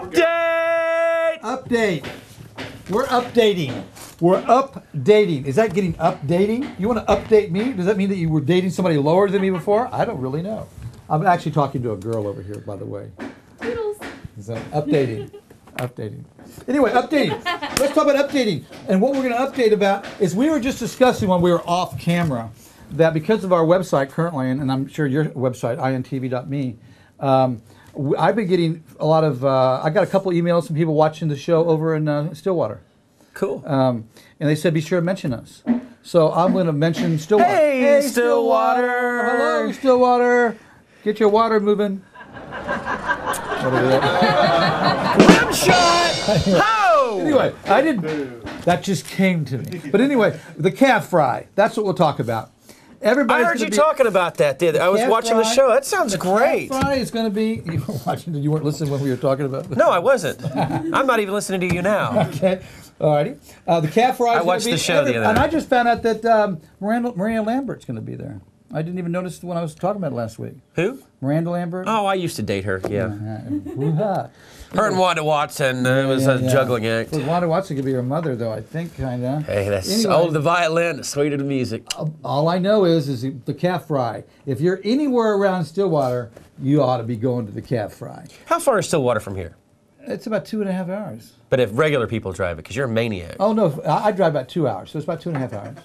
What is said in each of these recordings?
Update! Update. We're updating. We're updating. Is that getting updating? You want to update me? Does that mean that you were dating somebody lower than me before? I don't really know. I'm actually talking to a girl over here, by the way. Toodles. So, updating. Updating. Anyway, updating. Let's talk about updating. And what we're going to update about is we were just discussing when we were off camera that because of our website currently, and I'm sure your website, intv.me, I've been getting a lot of, I got a couple emails from people watching the show over in Stillwater. Cool. And they said, be sure to mention us. So I'm going to mention Stillwater. Hey, Stillwater. Hello, Stillwater. Get your water moving. Rim shot! Ho! Anyway, I didn't, that just came to me. But anyway, the calf fry, that's what we'll talk about. I heard you talking about that. I was watching the show. That sounds great. Calf fry is going to be, you were watching, you weren't listening when we were talking about it. No, I wasn't. I'm not even listening to you now. Okay, all righty. The calf fry is I watched the show the other and night. I just found out that Maria Lambert's going to be there. I didn't even notice when I was talking about it last week. Who? Miranda Lambert. Oh, I used to date her, yeah. Woo-ha. Her and Wanda Watson, it was a juggling act. Well, Wanda Watson could be her mother, though, I think, kind of. Hey, that's Anyway. old the violin, sweet of the music. All I know is the calf fry. If you're anywhere around Stillwater, you ought to be going to the calf fry. How far is Stillwater from here? It's about 2.5 hours. But if regular people drive it, because you're a maniac. Oh, no, I drive about 2 hours, so it's about 2.5 hours.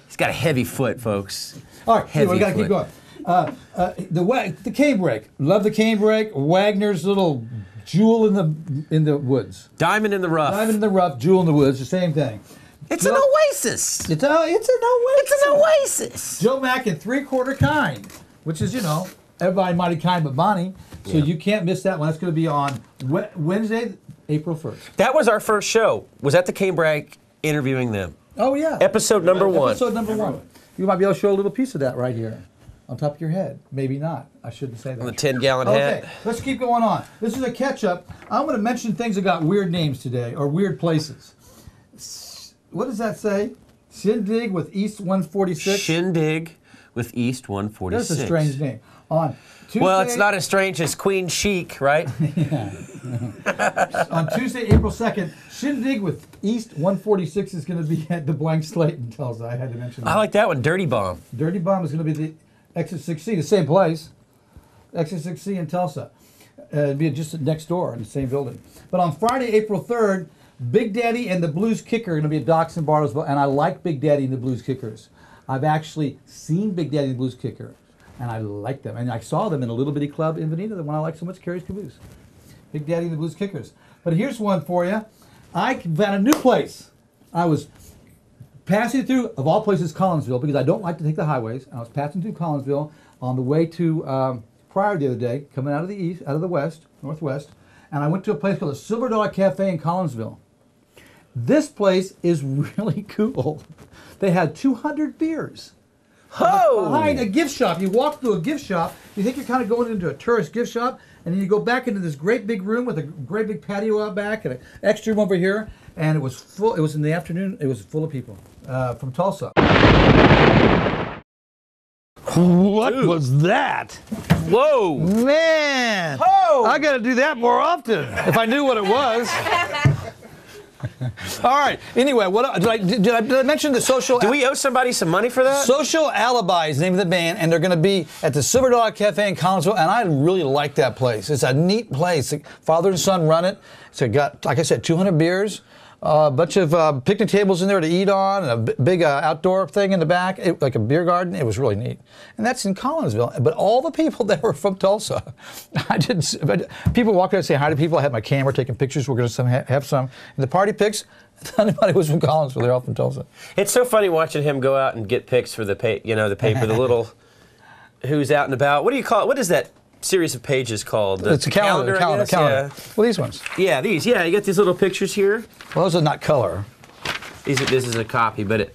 He's got a heavy foot, folks. All right, Heavy we got to keep going. The cane brake. Love the cane brake. Wagner's little jewel in the woods. Diamond in the rough. Diamond in the rough, jewel in the woods, the same thing. It's an oasis. It's an oasis. It's an oasis. Joe Mack in 3/4 kind, which is, everybody mighty kind but Bonnie. So you can't miss that one. That's going to be on Wednesday, April 1st. That was our first show. Was at the Canebrake interviewing them. Oh, yeah. Episode number 1. Episode number 1. You might be able to show a little piece of that right here on top of your head. Maybe not. I shouldn't say that. On the 10-gallon hat. Okay, let's keep going on. This is a catch-up. I'm going to mention things that got weird names today, or weird places. What does that say? Shindig with East 146? Shindig with East 146. That's a strange name. On Tuesday, well, it's not as strange as Queen Chic, right? On Tuesday, April 2nd, Shindig with East 146 is going to be at the Blank Slate in Tulsa. I had to mention that. I like that one, Dirty Bomb. Dirty Bomb is going to be the Exit 6C, the same place. Exit 6C in Tulsa. It'd be just next door in the same building. But on Friday, April 3rd, Big Daddy and the Blues Kicker are going to be at Docks in Bartlesville, and I like Big Daddy and the Blues Kickers. I've actually seen Big Daddy and the Blues Kicker, and I like them. And I saw them in a little bitty club in Veneta, the one I like so much, Carrie's Caboose. Big Daddy and the Blues Kickers. But here's one for you. I found a new place. I was passing through, of all places, Collinsville, because I don't like to take the highways. I was passing through Collinsville on the way to Pryor the other day, coming out of the east, out of the west, northwest, and I went to a place called the Silver Dollar Cafe in Collinsville. This place is really cool. They had 200 beers. Oh! Behind a gift shop. You walk through a gift shop, you think you're kind of going into a tourist gift shop, and then you go back into this great big room with a great big patio out back and an extra room over here, and it was full. It was in the afternoon. It was full of people from Tulsa. What was that? Whoa! Man! Oh! I gotta do that more often. If I knew what it was. All right. Anyway, did I mention the social? Do we owe somebody some money for that? Social Alibi is the name of the band, and they're going to be at the Silver Dollar Cafe in Collinsville, and I really like that place. It's a neat place. Father and son run it. It's got, like I said, 200 beers, a bunch of picnic tables in there to eat on, and a big outdoor thing in the back, like a beer garden. It was really neat. And that's in Collinsville. But all the people that were from Tulsa, people walking and say hi to people. I had my camera taking pictures. We're going to have some. And the party pics, nobody was from Collinsville. They're all from Tulsa. It's so funny watching him go out and get pics for the the paper, the little who's out and about. What do you call it? What is that series of pages called? It's a calendar. I guess? Yeah. Well, these ones. Yeah, these. Yeah, you got these little pictures here. Well, those are not color. This is a copy, but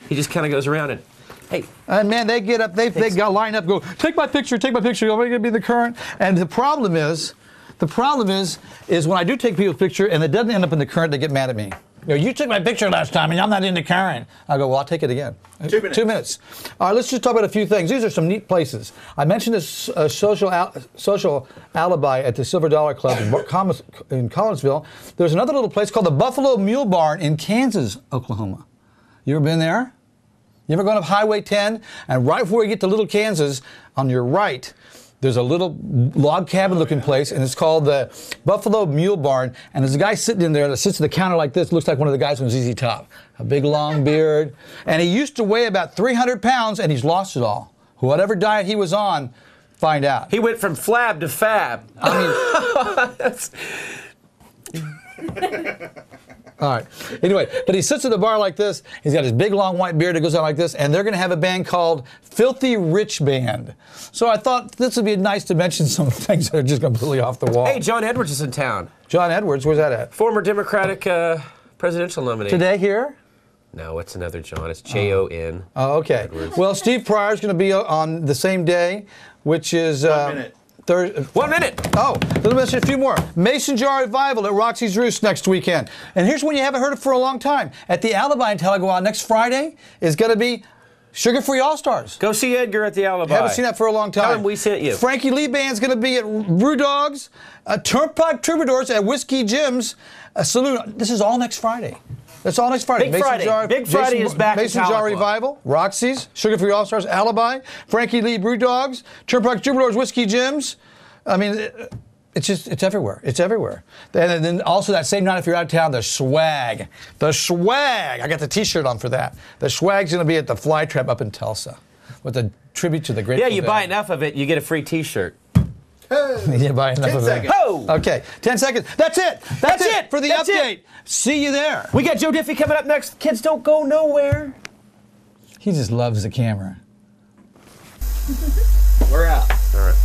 he just kind of goes around and, hey. And man, they get up, they got lined up, go, take my picture, I'm going to be the current. And the problem is when I do take people's picture and it doesn't end up in the current, they get mad at me. You know, you took my picture last time, and I'm not into carrying. I go, well, I'll take it again. 2 minutes. 2 minutes. All right, let's just talk about a few things. These are some neat places. I mentioned this social alibi at the Silver Dollar Club in Collinsville. There's another little place called the Buffalo Mule Barn in Kansas, Oklahoma. You ever been there? You ever gone up Highway 10? And right before you get to Little Kansas, on your right, there's a little log cabin looking place, and it's called the Buffalo Mule Barn. And there's a guy sitting in there that sits at the counter like this, looks like one of the guys from ZZ Top. A big long beard. And he used to weigh about 300 pounds, and he's lost it all. Whatever diet he was on, find out. He went from flab to fab. I mean... All right. Anyway, but he sits at the bar like this. He's got his big, long white beard that goes on like this, and they're going to have a band called Filthy Rich Band. So I thought this would be nice to mention some things that are just completely off the wall. Hey, John Edwards is in town. John Edwards, where's that at? Former Democratic presidential nominee. Today here? No, it's another John. It's Jon. Oh, okay. Edwards. Well, Steve Pryor's going to be on the same day, which is... 1 minute. 1 minute. Oh, let me mention a few more. Mason Jar Revival at Roxy's Roost next weekend. And here's one you haven't heard of for a long time. At the Alibi in Talaguan next Friday is going to be Sugar Free All-Stars. Go see Edgar at the Alibi. Haven't seen that for a long time. Tell him we sent you. Frankie Lee Band's going to be at Brew Dogs, Turnpike Troubadours at Whiskey Jim's Saloon. This is all next Friday. That's all next Friday. Big Friday. Big Friday is back in Mason Jar Tahlequah. Revival, Roxy's, Sugar Free All-Stars, Alibi, Frankie Lee Brew Dogs, Turnpike Troubadours, Whiskey Jim's. I mean, it's everywhere. It's everywhere. And then also that same night, if you're out of town, the swag. The swag. I got the T-shirt on for that. The swag's going to be at the Fly Trap up in Tulsa with a tribute to the Grateful Yeah, you Dead. buy enough of it, you get a free T-shirt. You buy enough 10 of seconds. it. Ho! Okay, 10 seconds. That's it. That's it for the That's update. it. See you there. We got Joe Diffie coming up next. Kids don't go nowhere. He just loves the camera. We're out. All right.